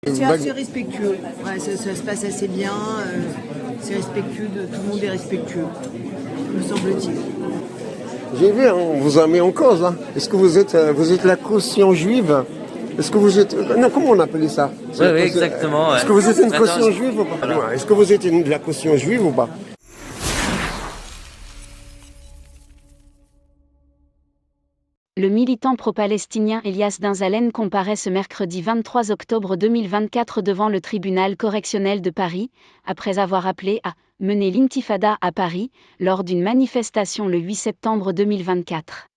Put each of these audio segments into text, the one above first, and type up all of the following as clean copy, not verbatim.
C'est assez respectueux. Ouais, ça se passe assez bien. C'est respectueux, tout le monde est respectueux, me semble-t-il. J'ai vu, hein, on vous a mis en cause. Hein. Est-ce que vous êtes la caution juive? Est-ce que vous êtes... Non, comment on appelait ça? Oui, exactement. Est-ce que vous êtes une caution juive ou pas? Voilà. Est-ce que vous êtes de la caution juive ou pas? Le militant pro-palestinien Elias Denzalen comparaît ce mercredi 23 octobre 2024 devant le tribunal correctionnel de Paris, après avoir appelé à « mener l'intifada à Paris » lors d'une manifestation le 8 septembre 2024.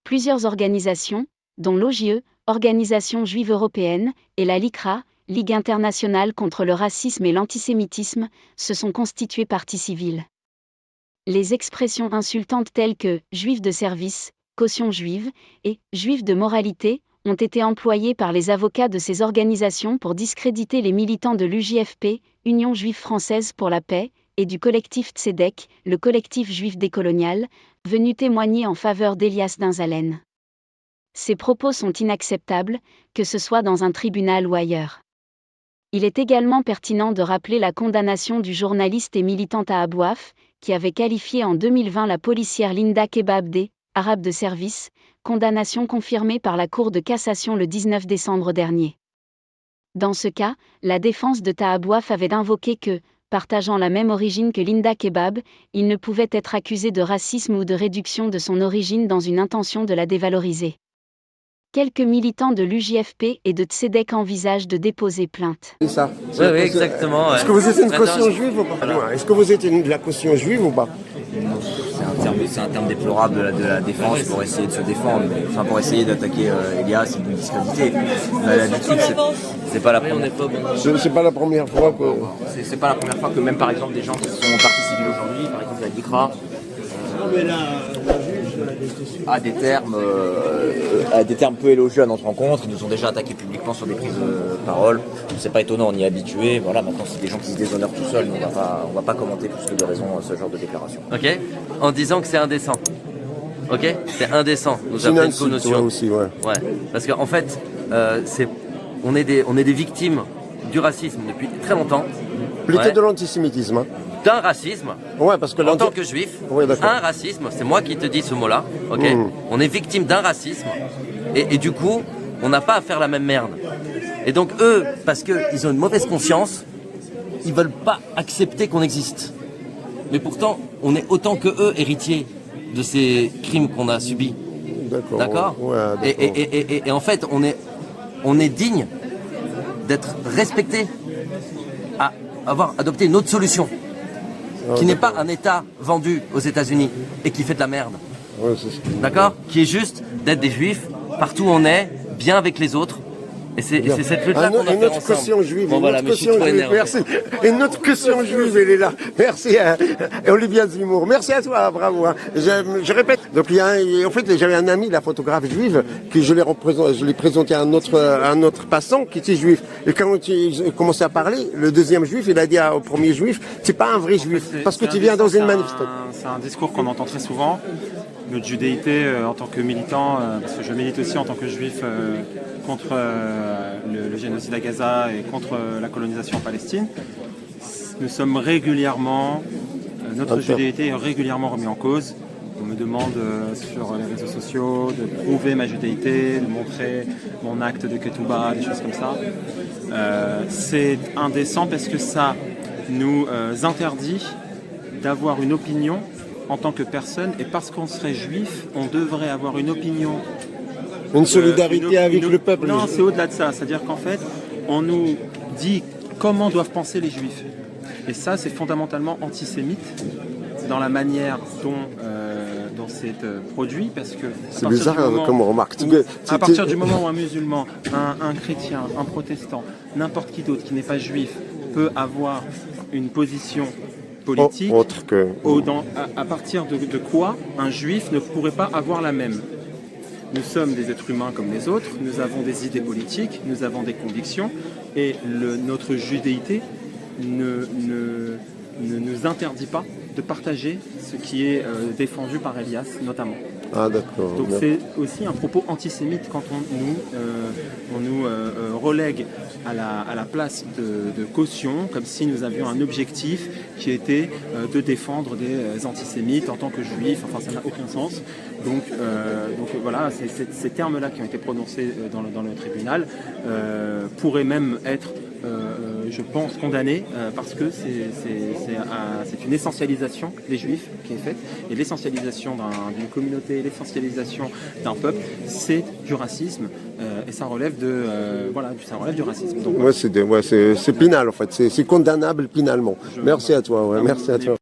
Plusieurs organisations, dont l'OJE, Organisation juive européenne, et la LICRA, Ligue internationale contre le racisme et l'antisémitisme, se sont constituées partie civile. Les expressions insultantes telles que « juifs de service », caution juive et juifs de moralité ont été employés par les avocats de ces organisations pour discréditer les militants de l'UJFP, Union juive française pour la paix, et du collectif Tzedek, le collectif juif décolonial, venu témoigner en faveur d'Elias Denzalen. Ces propos sont inacceptables, que ce soit dans un tribunal ou ailleurs. Il est également pertinent de rappeler la condamnation du journaliste et militant Taha Bouaf, qui avait qualifié en 2020 la policière Linda Kebabdeh, arabe de service, condamnation confirmée par la Cour de cassation le 19 décembre dernier. Dans ce cas, la défense de Taha Bouaf avait invoqué que, partageant la même origine que Linda Kebab, il ne pouvait être accusé de racisme ou de réduction de son origine dans une intention de la dévaloriser. Quelques militants de l'UJFP et de Tzedek envisagent de déposer plainte. C'est ça. Oui, exactement. Est-ce que vous êtes une caution juive ou pas? Voilà. Est-ce que vous êtes de la caution juive ou pas? C'est un terme déplorable de la défense pour essayer de se défendre, enfin pour essayer d'attaquer Elias et de le discréditer. L'habitude, c'est pas la première fois. C'est pas la première fois que. C'est pas la première fois que même par exemple des gens qui sont partie civile aujourd'hui, par exemple la DICRA, à des termes peu élogieux à notre rencontre. Ils nous ont déjà attaqués publiquement sur des prises de parole. C'est pas étonnant, on y est habitué. Voilà, maintenant c'est des gens qui se déshonorent tout seuls. On va pas commenter plus que de raison ce genre de déclaration. Ok. En disant que c'est indécent. Ok. C'est indécent. Nous avons une connotation. Aussi, ouais. Ouais. Parce qu'en fait, on est des victimes du racisme depuis très longtemps. Plutôt de l'antisémitisme. Hein. D'un racisme, ouais, parce que en tant que juif, ouais, un racisme, c'est moi qui te dis ce mot-là, ok. On est victime d'un racisme, et du coup, on n'a pas à faire la même merde. Et donc eux, parce qu'ils ont une mauvaise conscience, ils veulent pas accepter qu'on existe. Mais pourtant, on est autant que eux héritiers de ces crimes qu'on a subis. D'accord. Ouais, et en fait, on est digne d'être respecté, à avoir adopté une autre solution. Qui n'est pas un État vendu aux États-Unis et qui fait de la merde. Ouais, d'accord. Qui est juste d'être des juifs, partout où on est, bien avec les autres. Et c'est cette lutte-là qu'on a fait ensemble. Caution juive, bon, voilà, mais je suis trop énervé. Merci. Et notre caution juive, elle est là. Merci à Olivia Zimour. Merci à toi, bravo. Hein. Je répète. Donc en fait, j'avais un ami, la photographe juive, que je l'ai présenté à un autre passant qui était juif. Et quand il commençait à parler, le deuxième juif, il a dit au premier juif, c'est pas un vrai juif, parce que tu viens dans une manifestation. C'est un discours qu'on entend très souvent. Notre judéité en tant que militant, parce que je milite aussi en tant que juif contre le génocide à Gaza et contre la colonisation en Palestine. Nous sommes régulièrement, notre judéité est régulièrement remise en cause. On me demande sur les réseaux sociaux de prouver ma judéité, de montrer mon acte de ketouba, des choses comme ça. C'est indécent parce que ça nous interdit d'avoir une opinion en tant que personne, et parce qu'on serait juif, on devrait avoir une opinion. Une solidarité avec le peuple. Non, c'est au-delà de ça. C'est-à-dire qu'en fait, on nous dit comment doivent penser les juifs. Et ça, c'est fondamentalement antisémite dans la manière dont c'est produit, parce que c'est bizarre comme remarque. À partir du moment où un musulman, un chrétien, un protestant, n'importe qui d'autre qui n'est pas juif peut avoir une position politique, autre que... à partir de quoi un juif ne pourrait pas avoir la même. Nous sommes des êtres humains comme les autres, nous avons des idées politiques, nous avons des convictions, et notre judéité ne nous interdit pas de partager ce qui est défendu par Elias notamment. Ah d'accord. Donc c'est aussi un propos antisémite quand on nous relègue à la place de caution, comme si nous avions un objectif qui était de défendre des antisémites en tant que juifs. Enfin, ça n'a aucun sens. Donc voilà, ces termes-là qui ont été prononcés dans le tribunal pourraient même être je pense, condamné parce que c'est une essentialisation des Juifs qui est faite. Et l'essentialisation d'une communauté, l'essentialisation d'un peuple, c'est du racisme et ça relève ça relève du racisme. Donc, c'est pénal en fait, c'est condamnable pénalement. Merci à toi. Merci à toi.